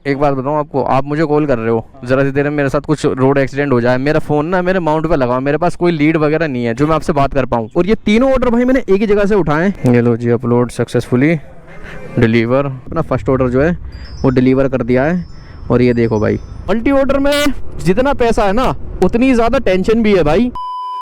एक बात बताऊँ आपको, आप मुझे कॉल कर रहे हो, ज़रा सी देर में मेरे साथ कुछ रोड एक्सीडेंट हो जाए, मेरा फ़ोन ना मेरे माउंट पे लगा, मेरे पास कोई लीड वगैरह नहीं है जो मैं आपसे बात कर पाऊँ। और ये तीनों ऑर्डर भाई मैंने एक ही जगह से उठाए। ये लो जी, अपलोड सक्सेसफुली, डिलीवर। अपना फर्स्ट ऑर्डर जो है वो डिलीवर कर दिया है। और ये देखो भाई, मल्टी ऑर्डर में जितना पैसा है ना उतनी ज़्यादा टेंशन भी है भाई।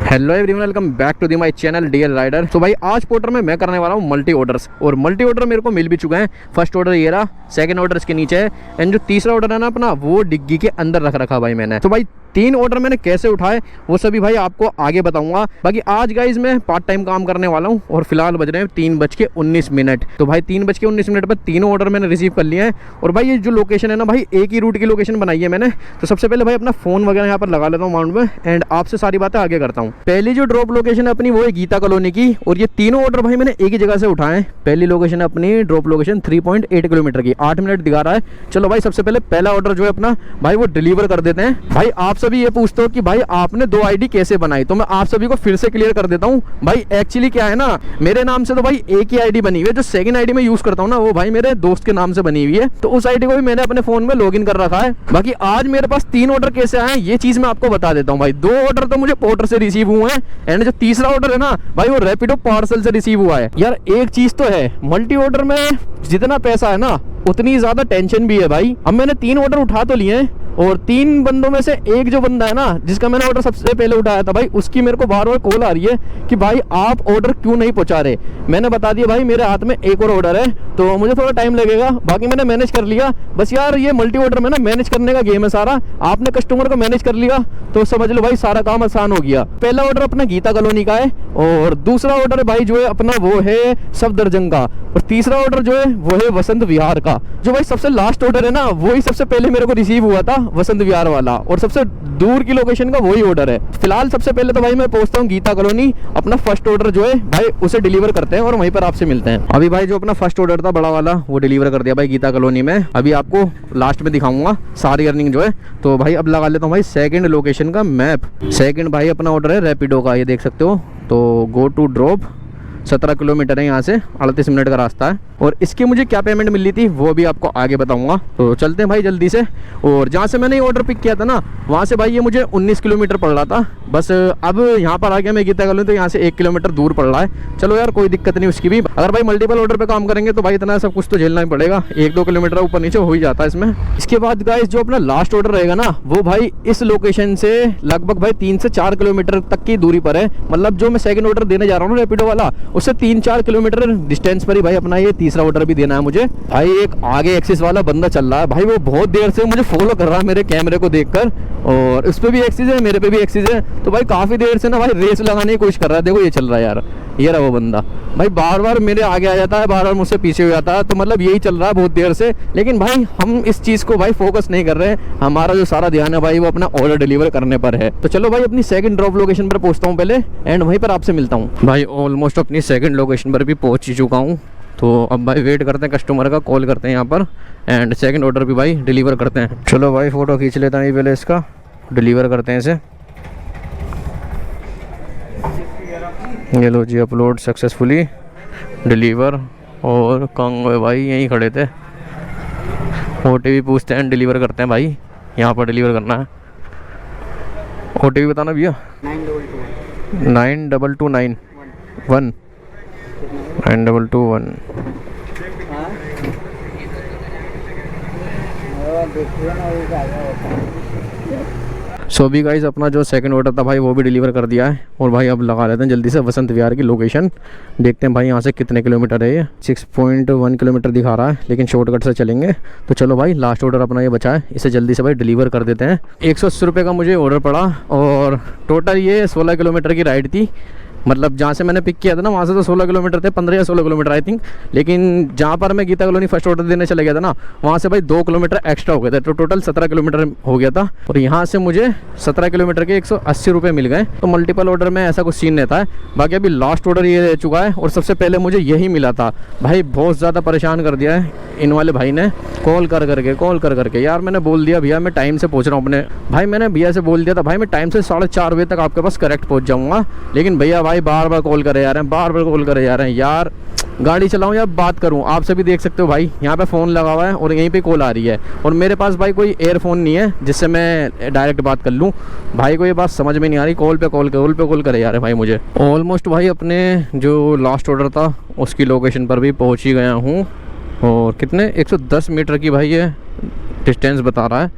Hello everyone, welcome back to the my channel DL rider. तो भाई आज पोर्टर में मैं करने वाला हूँ मल्टी ऑर्डर्स, और मल्टी ऑर्डर मेरे को मिल भी चुका है। फर्स्ट ऑर्डर ये रहा, सेकंड ऑर्डर इसके नीचे है, एंड जो तीसरा ऑर्डर है ना अपना, वो डिग्गी के अंदर रख रखा भाई मैंने। तो भाई तीन ऑर्डर मैंने कैसे उठाए वो सभी भाई आपको आगे बताऊंगा। बाकी आज गाइज मैं पार्ट टाइम काम करने वाला हूँ और फिलहाल बज रहे हैं 3:19। तो भाई 3:19 पर तीनों ऑर्डर मैंने रिसीव कर लिए हैं। और भाई ये जो लोकेशन है ना भाई, एक ही रूट की लोकेशन बनाई है मैंने। तो सबसे पहले भाई अपना फोन वगैरह यहाँ पर लगा लेता हूँ माउंट में, एंड आपसे सारी बातें आगे करता हूँ। पहली जो ड्रॉप लोकेशन है अपनी वो है गीता कॉलोनी की, और ये तीनों ऑर्डर भाई मैंने एक ही जगह से उठाए हैं। पहली लोकेशन है अपनी ड्रॉप लोकेशन 3.8 किलोमीटर की, 8 मिनट दिखा रहा है। चलो भाई सबसे पहले पहला ऑर्डर जो है अपना भाई वो डिलीवर कर देते हैं। भाई आप सभी ये पूछते हो कि भाई आपने 2 आईडी कैसे बनाई, तो मैं आप सभी को फिर से क्लियर कर देता हूँ। भाई एक्चुअली क्या है ना, मेरे नाम से तो भाई एक ही आईडी बनी हुई है। जो सेकंड आईडी में यूज करता हूँ ना वो भाई मेरे दोस्त के नाम से बनी हुई है, तो उस आईडी को भी मैंने अपने फोन में लॉगिन कर रखा है। बाकी आज मेरे पास 3 ऑर्डर कैसे आए ये चीज मैं आपको बता देता हूँ। भाई 2 ऑर्डर तो मुझे पोर्टर से रिसीव हुए हैं, एंड जो तीसरा ऑर्डर है ना भाई वो रैपिडो पार्सल से रिसीव हुआ है। यार एक चीज तो है, मल्टी ऑर्डर में जितना पैसा है ना उतनी ज्यादा टेंशन भी है भाई। अब मैंने 3 ऑर्डर उठा तो लिए हैं, और 3 बंदों में से एक जो बंदा है ना जिसका मैंने ऑर्डर सबसे पहले उठाया था भाई, उसकी मेरे को बार बार कॉल आ रही है कि भाई आप ऑर्डर क्यों नहीं पहुंचा रहे। मैंने बता दिया भाई मेरे हाथ में एक और ऑर्डर है, तो मुझे थोड़ा टाइम लगेगा, बाकी मैंने मैनेज कर लिया। बस यार ये मल्टी ऑर्डर में ना मैनेज करने का गेम है सारा। आपने कस्टमर को मैनेज कर लिया तो समझ लो भाई सारा काम आसान हो गया। पहला ऑर्डर अपना गीता कॉलोनी का है, और दूसरा ऑर्डर भाई जो है अपना वो है सफदरजंग का, और तीसरा ऑर्डर जो है वो है वसंत विहार का। जो भाई सबसे लास्ट ऑर्डर है ना वही सबसे पहले मेरे को रिसीव हुआ था, वसंत विहार वाला, और सबसे दूर की लोकेशन का वही ऑर्डर है। फिलहाल सबसे पहले तो भाई मैं पहुंचता हूँ गीता कॉलोनी, अपना फर्स्ट ऑर्डर जो है भाई उसे डिलीवर करते हैं और वहीं पर आपसे मिलते हैं। अभी भाई जो अपना फर्स्ट ऑर्डर था बड़ा वाला वो डिलीवर कर दिया भाई गीता कॉलोनी में। अभी आपको लास्ट में दिखाऊंगा सारी अर्निंग जो है। तो भाई अब लगा लेता हूँ भाई सेकंड लोकेशन का मैप। सेकंड भाई अपना ऑर्डर है रैपिडो का, ये देख सकते हो। तो गो टू ड्रॉप 17 किलोमीटर है यहाँ से, 38 मिनट का रास्ता है। और इसकी मुझे क्या पेमेंट मिली थी वो भी आपको आगे बताऊंगा। तो चलते हैं भाई जल्दी से। और जहाँ से मैंने ये ऑर्डर पिक किया था ना वहाँ से भाई ये मुझे 19 किलोमीटर पड़ रहा था। बस अब यहाँ पर आ गया मैं गीता कॉलोनी, तो यहाँ से 1 किलोमीटर दूर पड़ रहा है। चलो यार कोई दिक्कत नहीं उसकी भी। अगर भाई मल्टीपल ऑर्डर पे काम करेंगे तो भाई इतना सब कुछ तो झेलना ही पड़ेगा, 1-2 किलोमीटर ऊपर नीचे हो ही जाता है इसमें। इसके बाद गाइस जो अपना लास्ट ऑर्डर रहेगा ना वो भाई इस लोकेशन से लगभग भाई 3 से 4 किलोमीटर तक की दूरी पर है। मतलब जो मैं सेकंड ऑर्डर देने जा रहा हूँ रैपिडो वाला, उससे 3-4 किलोमीटर डिस्टेंस पर ही भाई अपना ये तीसरा ऑर्डर भी देना है मुझे। भाई एक आगे एक्सिस वाला बंदा चल रहा है भाई, वो बहुत देर से मुझे फॉलो कर रहा है मेरे कैमरे को देखकर, और उस पे भी एक्सिस है मेरे पे भी एक्सिस है। तो भाई काफी देर से ना भाई रेस लगाने की कोशिश कर रहा है। देखो ये चल रहा है यार, ये रहा वो बंदा भाई, बार बार मेरे आगे आ जाता है, बार बार मुझसे पीछे हो जाता है। तो मतलब यही चल रहा है बहुत देर से। लेकिन भाई हम इस चीज को भाई फोकस नहीं कर रहे हैं, हमारा जो सारा ध्यान है भाई वो अपना ऑर्डर डिलीवर करने पर है। तो चलो भाई अपनी सेकंड ड्रॉप लोकेशन पर पहुंचता हूँ पहले, एंड वहीं पर आपसे मिलता हूँ। भाई ऑलमोस्ट अपनी सेकंड लोकेशन पर भी पहुंच चुका हूँ। तो अब भाई वेट करते हैं कस्टमर का, कॉल करते हैं यहाँ पर, एंड सेकंड ऑर्डर भी भाई डिलीवर करते हैं। चलो भाई फ़ोटो खींच लेता हूँ पहले, इसका डिलीवर करते हैं इसे। ये लो जी, अपलोड सक्सेसफुली, डिलीवर। और कहाँ भाई, यहीं खड़े थे, OTP पूछते हैं, डिलीवर करते हैं भाई। यहाँ पर डिलीवर करना है। OTP बताना भैया। 9221 9221। सो अभी गाइस अपना जो सेकंड ऑर्डर था भाई वो भी डिलीवर कर दिया है। और भाई अब लगा लेते हैं जल्दी से वसंत विहार की लोकेशन। देखते हैं भाई यहाँ से कितने किलोमीटर है। ये 6.1 किलोमीटर दिखा रहा है, लेकिन शॉर्टकट से चलेंगे। तो चलो भाई लास्ट ऑर्डर अपना ये बचा है, इसे जल्दी से भाई डिलीवर कर देते हैं। 180 रुपये का मुझे ऑर्डर पड़ा, और टोटल ये 16 किलोमीटर की राइड थी। मतलब जहाँ से मैंने पिक किया था ना वहाँ से तो 16 किलोमीटर थे, 15 या 16 किलोमीटर आई थिंक। लेकिन जहाँ पर मैं गीता कॉलोनी फर्स्ट ऑर्डर देने चला गया था ना वहाँ से भाई 2 किलोमीटर एक्स्ट्रा हो गए थे, तो टोटल 17 किलोमीटर हो गया था। और यहाँ से मुझे 17 किलोमीटर के 180 रुपये मिल गए। तो मल्टीपल ऑर्डर में ऐसा कुछ सीन रहता है। बाकी अभी लास्ट ऑर्डर ये दे चुका है, और सबसे पहले मुझे यही मिला था। भाई बहुत ज़्यादा परेशान कर दिया है इन वाले भाई ने, कॉल कर करके। यार मैंने बोल दिया भैया मैं टाइम से पहुँच रहा हूँ अपने, भाई मैंने भैया से बोल दिया था भाई मैं टाइम से 4:30 बजे तक आपके पास करेक्ट पहुँच जाऊँगा। लेकिन भैया भाई बार बार कॉल करे जा रहे हैं, बार बार कॉल करे जा रहे हैं। यार गाड़ी चलाऊं या बात करूं, आप सभी देख सकते हो भाई यहाँ पे फ़ोन लगा हुआ है और यहीं पे कॉल आ रही है, और मेरे पास भाई कोई एयरफोन नहीं है जिससे मैं डायरेक्ट बात कर लूं। भाई को ये बात समझ में नहीं आ रही, कॉल पे कॉल करे यार भाई। मुझे ऑलमोस्ट भाई अपने जो लास्ट ऑर्डर था उसकी लोकेशन पर भी पहुँच ही गया हूँ, और कितने 110 मीटर की भाई ये डिस्टेंस बता रहा है।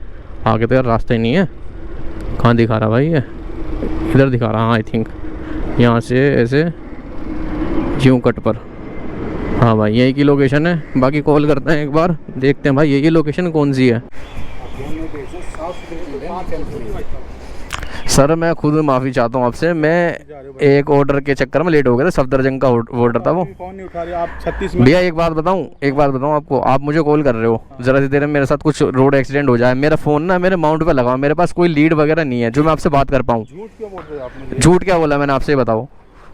आगे तो यार रास्ता ही नहीं है, कहाँ दिखा रहा भाई ये, इधर दिखा रहा, हाँ आई थिंक यहाँ से ऐसे ज्यों कट पर। हाँ भाई यही की लोकेशन है। बाकी कॉल करते हैं एक बार, देखते हैं भाई ये लोकेशन कौन सी है। सर मैं खुद माफ़ी चाहता हूँ आपसे, मैं एक ऑर्डर के चक्कर में लेट हो गया था। सफदरजंग का ऑर्डर था वो। फोन नहीं उठा रहे आप 36 में। भैया एक बात बताऊँ आपको, आप मुझे कॉल कर रहे हो, ज़रा सी देर में मेरे साथ कुछ रोड एक्सीडेंट हो जाए, मेरा फ़ोन ना मेरे माउंट पे लगा, मेरे पास कोई लीड वगैरह नहीं है जो मैं आपसे बात कर पाऊँ। झूठ क्यों बोल रहे हो आप मुझे? झूठ क्या बोला मैंने आपसे, बताओ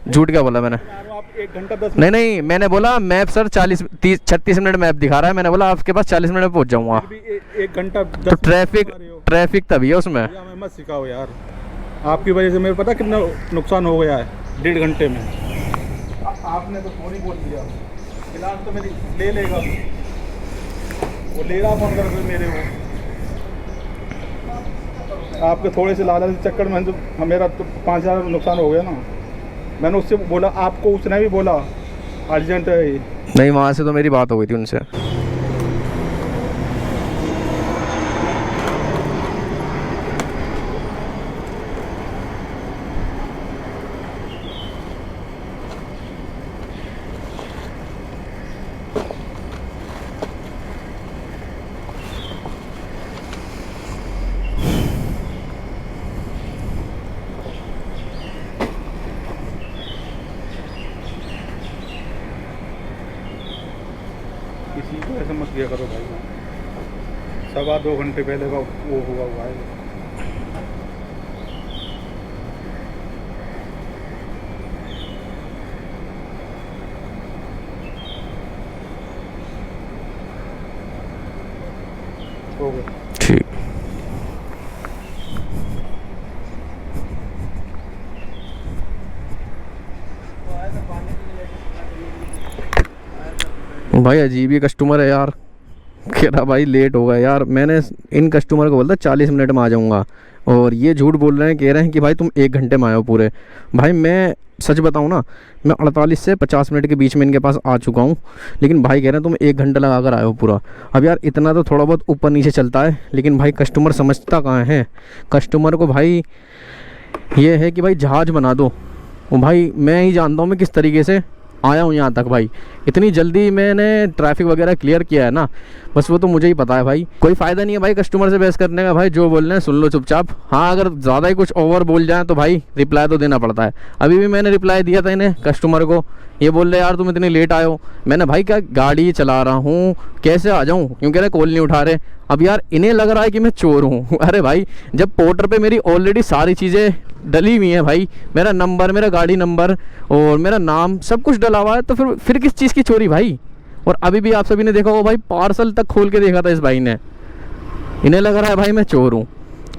झूठ क्या बोला मैंने? आप 1 घंटा 10 नहीं मैंने बोला मैप सर 36 मिनट मैप दिखा रहा है, मैंने बोला आपके पास 40 मिनट में पहुंच जाऊंगा। मिनट 1 घंटा 10 तो ट्रैफिक तभी है उसमें। हमें मत सिखाओ यार, आपकी वजह से मेरे पता कितना नुकसान हो गया है 1.5 घंटे में। आपने तो फोन ही बोल दिया, फिलहाल तो मेरी ले लेगा वो, ले रहा 15 रुपये मेरे वो। आपके थोड़े से लालच के चक्कर में तो मेरा तो 5,000 नुकसान हो गया ना। मैंने उससे बोला, आपको उसने भी बोला अर्जेंट है। नहीं वहाँ से तो मेरी बात हो गई थी उनसे। किसी को ऐसा मत किया करो भाई, 2.25 घंटे पहले का वो हुआ है। हो गया ठीक। भाई अजीब ही कस्टमर है यार, कह रहा भाई लेट हो गया यार। मैंने इन कस्टमर को बोला 40 मिनट में आ जाऊंगा, और ये झूठ बोल रहे हैं, कह रहे हैं कि भाई तुम 1 घंटे में आए हो पूरे। भाई मैं सच बताऊं ना, मैं 48 से 50 मिनट के बीच में इनके पास आ चुका हूं, लेकिन भाई कह रहे हैं तुम 1 घंटा लगा कर आए हो पूरा। अब यार इतना तो थोड़ा बहुत ऊपर नीचे चलता है, लेकिन भाई कस्टमर समझता कहाँ है। कस्टमर को भाई ये है कि भाई जहाज़ बना दो। वो भाई मैं ही जानता हूँ मैं किस तरीके से आया हूँ यहाँ तक भाई। इतनी जल्दी मैंने ट्रैफिक वगैरह क्लियर किया है ना, बस वो तो मुझे ही पता है भाई। कोई फ़ायदा नहीं है भाई कस्टमर से बहस करने का, भाई जो बोल रहे हैं सुन लो चुपचाप। हाँ अगर ज़्यादा ही कुछ ओवर बोल जाए तो भाई रिप्लाई तो देना पड़ता है। अभी भी मैंने रिप्लाई दिया था इन्हें कस्टमर को, ये बोल रहे यार तुम इतनी लेट आए हो। मैंने भाई क्या गाड़ी चला रहा हूँ, कैसे आ जाऊँ, क्योंकि ना कॉल नहीं उठा रहे। अब यार इन्हें लग रहा है कि मैं चोर हूँ। अरे भाई जब पोर्टर पे मेरी ऑलरेडी सारी चीज़ें डली हुई हैं भाई, मेरा नंबर, मेरा गाड़ी नंबर और मेरा नाम सब कुछ डला हुआ है, तो फिर किस चीज़ की चोरी भाई। और अभी भी आप सभी ने देखा होगा भाई, पार्सल तक खोल के देखा था इस भाई ने। इन्हें लग रहा है भाई मैं चोर हूँ।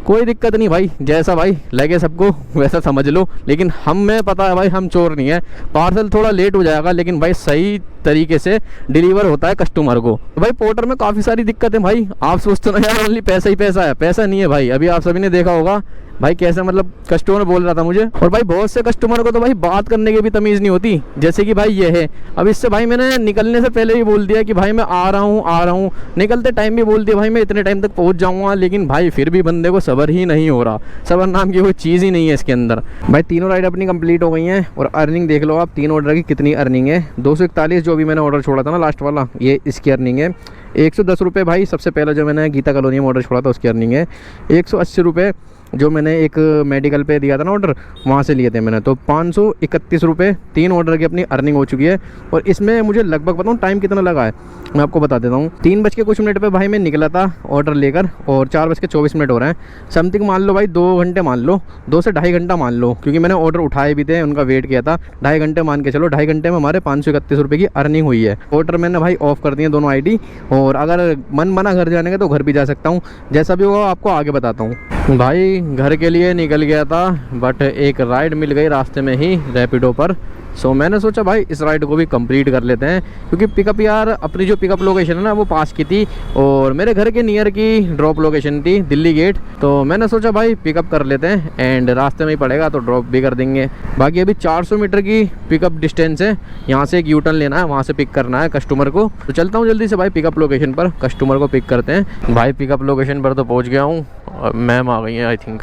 कोई दिक्कत नहीं भाई, जैसा भाई लगे सबको वैसा समझ लो, लेकिन हमें पता है भाई हम चोर नहीं है। पार्सल थोड़ा लेट हो जाएगा, लेकिन भाई सही तरीके से डिलीवर होता है कस्टमर को। तो भाई पोर्टर में काफ़ी सारी दिक्कतें भाई। आप सोचते हो ना यार ओनली पैसा ही पैसा है, पैसा नहीं है भाई। अभी आप सभी ने देखा होगा भाई कैसे मतलब कस्टमर बोल रहा था मुझे। और भाई बहुत से कस्टमर को तो भाई बात करने की भी तमीज़ नहीं होती, जैसे कि भाई ये है। अब इससे भाई मैंने निकलने से पहले ही बोल दिया कि भाई मैं आ रहा हूँ। निकलते टाइम भी बोल दिया भाई मैं इतने टाइम तक पहुँच जाऊँगा, लेकिन भाई फिर भी बंदे को सब्र ही नहीं हो रहा। सब्र नाम की कोई चीज़ ही नहीं है इसके अंदर। भाई तीनों राइड अपनी कंप्लीट हो गई हैं, और अर्निंग देख लो आप, 3 ऑर्डर की कितनी अर्निंग है। 241 जो भी मैंने ऑर्डर छोड़ा था ना लास्ट वाला, ये इसकी अर्निंग है। 110 रुपये भाई सबसे पहले जो मैंने गीता कॉलोनी में ऑर्डर छोड़ा था उसकी अर्निंग है। 180 रुपये जो मैंने एक मेडिकल पे दिया था ना ऑर्डर, वहाँ से लिए थे मैंने, तो 531 रुपये 3 ऑर्डर की अपनी अर्निंग हो चुकी है। और इसमें मुझे लगभग बताऊँ टाइम कितना लगा है, मैं आपको बता देता हूँ। 3 बज के कुछ मिनट पे भाई मैं निकला था ऑर्डर लेकर, और 4 बज के 24 मिनट हो रहे हैं। समथिंग मान लो भाई 2 घंटे मान लो, 2 से ढाई घंटा मान लो, क्योंकि मैंने ऑर्डर उठाए भी थे, उनका वेट किया था। 2.5 घंटे मान के चलो, 2.5 घंटे में हमारे 531 रुपये की अर्निंग हुई है। ऑर्डर मैंने भाई ऑफ कर दिए दोनों ID, और अगर मन बना घर जाने का तो घर भी जा सकता हूँ। जैसा भी होगा आपको आगे बताता हूँ। भाई घर के लिए निकल गया था, बट एक राइड मिल गई रास्ते में ही रैपिडो पर सो मैंने सोचा भाई इस राइड को भी कंप्लीट कर लेते हैं, क्योंकि पिकअप यार अपनी जो पिकअप लोकेशन है ना वो पास की थी और मेरे घर के नियर की ड्रॉप लोकेशन थी दिल्ली गेट। तो मैंने सोचा भाई पिकअप कर लेते हैं एंड रास्ते में ही पड़ेगा तो ड्रॉप भी कर देंगे। बाकी अभी 400 मीटर की पिकअप डिस्टेंस है, यहाँ से एक यूटर्न लेना है, वहाँ से पिक करना है कस्टमर को। तो चलता हूँ जल्दी से भाई पिकअप लोकेशन पर, कस्टमर को पिक करते हैं। भाई पिकअप लोकेशन पर तो पहुँच गया हूँ और मैम आ गई हैं आई थिंक।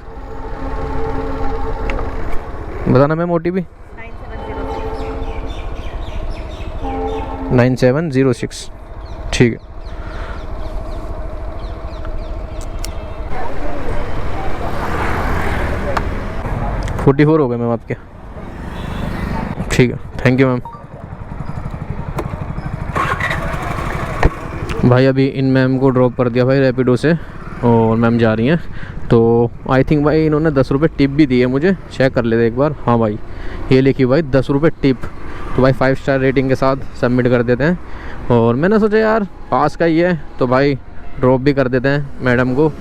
बताना मैम OTP 9706। ठीक है। $44 हो गए मैम आपके। ठीक है, थैंक यू मैम। भाई अभी इन मैम को ड्रॉप कर दिया भाई रैपिडो से और मैम जा रही हैं। तो आई थिंक भाई इन्होंने 10 रुपये टिप भी दी है मुझे, चेक कर लेते एक बार। हाँ भाई ये लिखी भाई 10 रुपये टिप। तो भाई 5 स्टार रेटिंग के साथ सबमिट कर देते हैं। और मैंने सोचा यार पास का ही है तो भाई ड्रॉप भी कर देते हैं मैडम को।